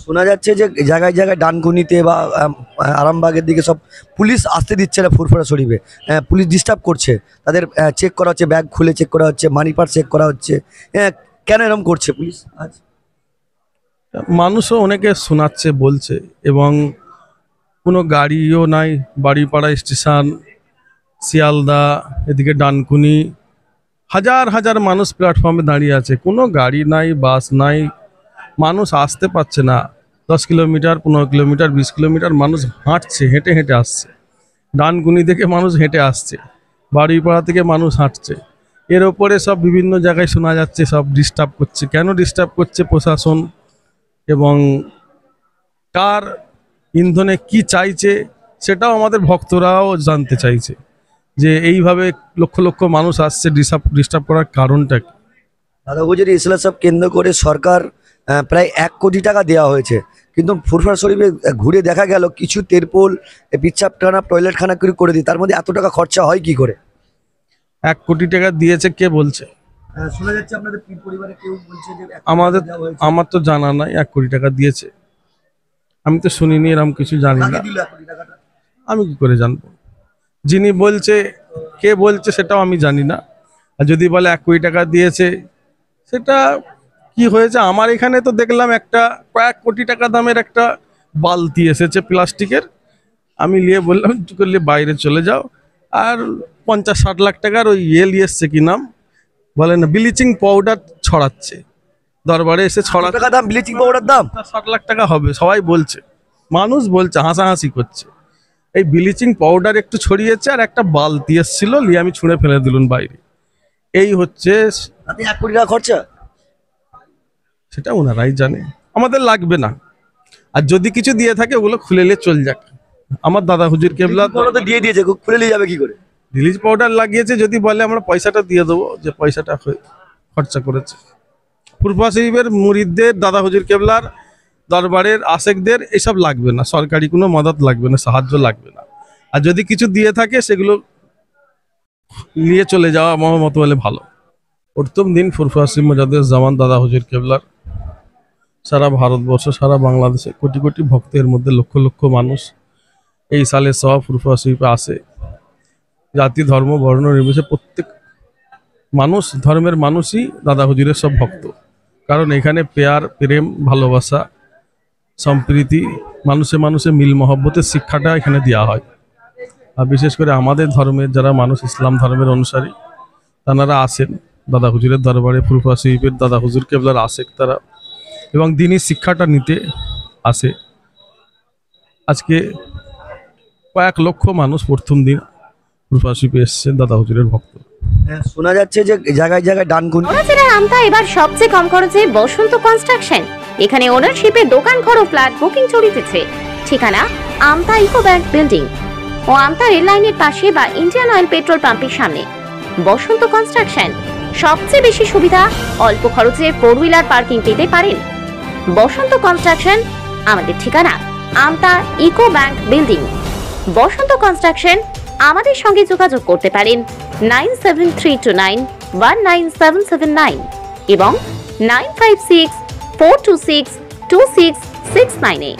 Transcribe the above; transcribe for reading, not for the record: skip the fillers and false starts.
শোনা যাচ্ছে যে জায়গায় জায়গায় ডানকুনিতে বা আরামবাগের দিকে সব পুলিশ আসতে দিচ্ছে না ফুরফুরা শরীফে। পুলিশ ডিস্টার্ব করছে, তাদের চেক করা হচ্ছে, ব্যাগ খুলে চেক করা হচ্ছে, মানি পার্স চেক করা হচ্ছে। কেন এরকম করছে পুলিশ? আজ মানুষও অনেকে শোনাচ্ছে, বলছে, এবং কোনো গাড়িও নাই। বাড়িপাড়া স্টেশন, শিয়ালদা, এদিকে ডানকুনি, হাজার হাজার মানুষ প্ল্যাটফর্মে দাঁড়িয়ে আছে, কোনো গাড়ি নাই, বাস নাই, মানুষ আসতে পারছে না। 10 কিলোমিটার, 15 কিলোমিটার, 20 কিলোমিটার মানুষ হাঁটছে, হেঁটে হেঁটে আসছে। ডানকুনি থেকে মানুষ হেঁটে আসছে, বাড়িপাড়া থেকে মানুষ হাঁটছে। এর ওপরে সব বিভিন্ন জায়গায় শোনা যাচ্ছে সব ডিস্টার্ব করছে। কেন ডিস্টার্ব করছে প্রশাসন, এবং কার ইন্ধনে কি চাইছে সেটাও আমাদের ভক্তরাও জানতে চাইছে, যে এইভাবে লক্ষ লক্ষ মানুষ আসছে, ডিস্টার্ব করার কারণটা কি। দাদা হুজুর ইসলাম সব কেন্দ্র করে সরকার প্রায় 1 কোটি টাকা দেওয়া হয়েছে, কিন্তু ফুরফুরা শরীফে ঘুরে দেখা গেল কিছু তেরপোল, পিচ্ছাপখানা, টয়লেটখানা করে দিই, তার মধ্যে এত টাকা খরচা হয় কি করে? 1 কোটি টাকা দিয়েছে কে বলছে? শোনা যাচ্ছে আপনাদের পরিবারে কেউ বলছে যে আমার তো জানা নাই 1 কোটি টাকা দিয়েছে। আমি তো শুনিনি, এরকম কিছু জানি না। আমি কি করে জানবো? যিনি বলছে, কে বলছে সেটাও আমি জানি না। আর যদি বলে 1 কোটি টাকা দিয়েছে, সেটা কি হয়েছে? আমার এখানে তো দেখলাম একটা কয়েক কোটি টাকা দামের একটা বালতি এসেছে প্লাস্টিকের। আমি নিয়ে বললাম করলে বাইরে চলে যাও। আর 50-60 লাখ টাকার ওই নিয়ে এসছে, কি নাম বলে না, ব্লিচিং পাউডার ছড়াচ্ছে দরবারে এসে। টাকা দাম ব্লিচিং পাউডার দাম? 60 লাখ টাকা হবে সবাই বলছে, মানুষ বলছে, হাসাহাসি করছে। এই ব্লিচিং পাউডার একটু ছড়িয়েছে, আর একটা বালতি এসেছিল, নিয়ে আমি ছুঁড়ে ফেলে দিলুন বাইরে। এই হচ্ছে 1 কোটি টাকা খরচা। সেটা ওনারাই জানে, আমাদের লাগবে না। আর যদি কিছু দিয়ে থাকে ওগুলো খুলে নিয়ে চল যাক। আমার দাদা হুজুর কেবলা তো দিয়ে দিয়েছে, খুলে নিয়ে যাবে কি করে? ব্লিচ পাউডার লাগিয়েছে, যদি বলে আমরা পয়সাটা দিয়ে দেবো, যে পয়সাটা খরচা করেছে। ফুরফুরা শরীফের মুরিদদের, দাদা হুজুর কেবলার দরবারের আশেকদের এসব লাগবে না, সরকারি কোনো মদত লাগবে না, সাহায্য লাগবে না। আর যদি কিছু দিয়ে থাকে সেগুলো নিয়ে চলে যাওয়া আমার মতো হলে ভালো। প্রথম দিন ফুরফুরা শরীফ মুজাদ্দেদ জামান দাদা হুজুর কেবলার সারা ভারতবর্ষ, সারা বাংলাদেশে কোটি কোটি ভক্তের মধ্যে লক্ষ লক্ষ মানুষ এই সালে সব ফুরফুরা শরীফে আসে। জাতি, ধর্ম, বর্ণ নির্বিশেষে প্রত্যেক মানুষ, ধর্মের মানুষই দাদা হুজুরের সব ভক্ত। কারণ এখানে পেয়ার, প্রেম, ভালোবাসা, সম্প্রীতি, মানুষে মানুষে মিল মহব্বতের শিক্ষাটা এখানে দেওয়া হয়। আর বিশেষ করে আমাদের ধর্মের যারা মানুষ, ইসলাম ধর্মের অনুসারী, তারা আসেন দাদা হুজুরের দরবারে, ফুরফুরা শরীফের দাদা হুজুর কেবলার আশেক তারা, এবং দিনই শিক্ষাটা নিতে আসে। আজকে কয়েক লক্ষ মানুষ প্রথম দিন ফুরফুরা শরীফে এসেছেন দাদা হুজুরের ভক্ত। শোনা যাচ্ছে যে জায়গায় জায়গায় ডানকুনি। আমতা এবার সবচেয়ে কম খরচে বসন্ত কনস্ট্রাকশন। এখানে ওনারশিপে দোকান ঘর ও ফ্ল্যাট বুকিং চলছে। ঠিকানা আমতা ইকো ব্যাংক বিল্ডিং ও আমতা রেল লাইনের পাশে বা ইন্ডিয়ান অয়েল পেট্রোল পাম্পের সামনে। বসন্ত কনস্ট্রাকশন, সবচেয়ে বেশি সুবিধা, অল্প খরচে 4 হুইলার পার্কিং পেতে পারেন। বসন্ত কনস্ট্রাকশন, আমাদের ঠিকানা আমতা ইকো ব্যাংক বিল্ডিং। বসন্ত কনস্ট্রাকশন, আমাদের সঙ্গে যোগাযোগ করতে পারেন 9732919779 এবং 9564262669-এ।